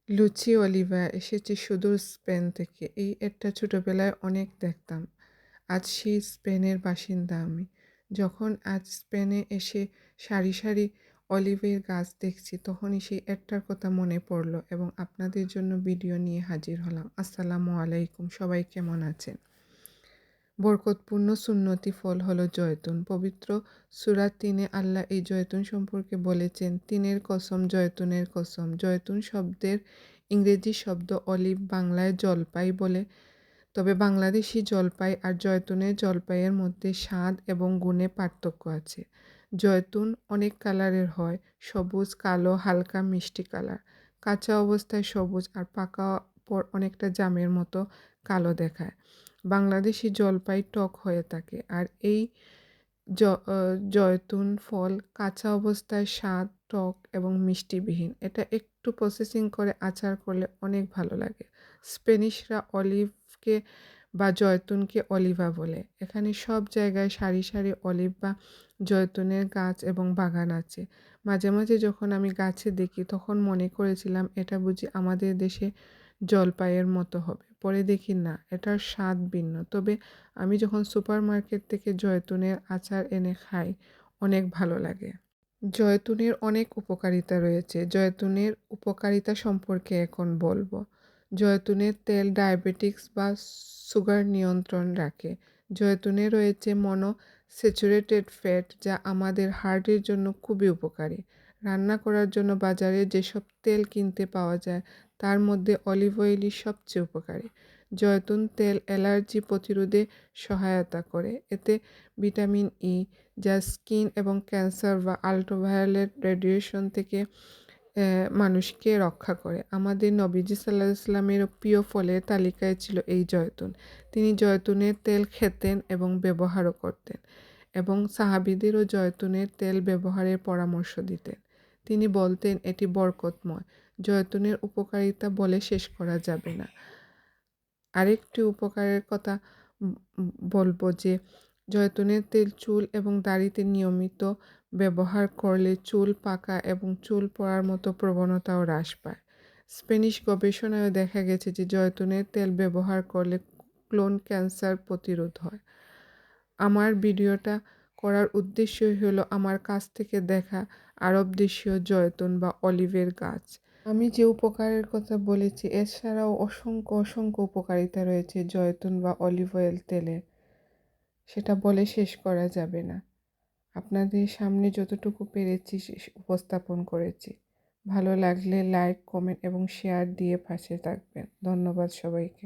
লুচি অলিভা এসেছে সুদূর স্পেন থেকে। এই অ্যাডটা ছোটবেলায় অনেক দেখতাম। আজ সেই স্পেনের বাসিন্দা আমি। যখন আজ স্পেনে এসে সারি সারি অলিভের গাছ দেখছি, তখনই সেই অ্যাডটার কথা মনে পড়ল এবং আপনাদের জন্য ভিডিও নিয়ে হাজির হলাম। আসসালামু আলাইকুম, সবাই কেমন আছেন? বরকতপূর্ণ সুন্নতি ফল হলো জয়তুন। পবিত্র সূরা ৩-এ আল্লাহ এই জয়তুন সম্পর্কে বলেছেন, তিনের কসম, জয়তুনের কসম। জয়তুন শব্দের ইংরেজি শব্দ অলিভ, বাংলায় জলপাই বলে। তবে বাংলাদেশি জলপাই আর জয়তুনের জলপাইয়ের মধ্যে স্বাদ এবং গুণে পার্থক্য আছে। জয়তুন অনেক কালারের হয়, সবুজ, কালো, হালকা মিষ্টি কালার। কাঁচা অবস্থায় সবুজ আর পাকা পর অনেকটা জামের মতো কালো দেখায়। বাংলাদেশি জলপাই টক হয়ে থাকে আর এই জয়তুন ফল কাঁচা অবস্থায় স্বাদ, টক এবং মিষ্টিবিহীন। এটা একটু প্রসেসিং করে আচার করলে অনেক ভালো লাগে। স্প্যানিশরা অলিভকে বা জয়তুনকে অলিভা বলে। এখানে সব জায়গায় সারি সারি অলিভ বা জয়তুনের গাছ এবং বাগান আছে। মাঝে মাঝে যখন আমি গাছে দেখি তখন মনে করেছিলাম এটা বুঝি আমাদের দেশে জলপাইয়ের মতো হবে। পরে দেখি না, এটার স্বাদ ভিন্ন। তবে আমি যখন সুপার মার্কেট থেকে জয়তুনের আচার এনে খাই, অনেক ভালো লাগে। জয়তুনের অনেক উপকারিতা রয়েছে। জয়তুনের উপকারিতা সম্পর্কে এখন বলবো। জয়তুনের তেল ডায়াবেটিক্স বা সুগার নিয়ন্ত্রণ রাখে। জয়তুনে রয়েছে স্যাচুরেটেড ফ্যাট, যা আমাদের হার্টের জন্য খুবই উপকারী। রান্না করার জন্য বাজারে যেসব তেল কিনতে পাওয়া যায়, তার মধ্যে অলিভ অয়েলই সবচেয়ে উপকারী। জয়তুন তেল অ্যালার্জি প্রতিরোধে সহায়তা করে। এতে ভিটামিন ই, যা স্কিন এবং ক্যান্সার বা আল্ট্রাভায়োলেট রেডিয়েশন থেকে মানুষকে রক্ষা করে। আমাদের নবীজি সাল্লাল্লাহু আলাইহি ওয়াসাল্লামের প্রিয় ফলের তালিকায় ছিল এই জয়তুন। তিনি জয়তুনের তেল খেতেন এবং ব্যবহারও করতেন এবং সাহাবীদেরও জয়তুনের তেল ব্যবহারের পরামর্শ দিতেন। তিনি বলতেন এটি বরকতময়। জয়তুনের উপকারিতা বলে শেষ করা যাবে না। আরেকটি উপকারের কথা বলবো যে জয়তুনের তেল চুল এবং দাড়িতে নিয়মিত ব্যবহার করলে চুল পাকা এবং চুল পড়ার মতো প্রবণতাও হ্রাস পায়। স্প্যানিশ গবেষণায়ও দেখা গেছে যে জয়তুনের তেল ব্যবহার করলে কোলন ক্যান্সার প্রতিরোধ হয়। আমার ভিডিওটা করার উদ্দেশ্যই হলো আমার কাছ থেকে দেখা আরব দেশীয় জয়তুন বা অলিভের গাছ। আমি যে উপকারের কথা বলেছি এছাড়াও অসংখ্য অসংখ্য উপকারিতা রয়েছে জয়তুন বা অলিভ অয়েল তেলে, সেটা বলে শেষ করা যাবে না। আপনাদের সামনে যতটুকু পেরেছি উপস্থাপন করেছি। ভালো লাগলে লাইক, কমেন্ট এবং শেয়ার দিয়ে পাশে থাকবেন। ধন্যবাদ সবাইকে।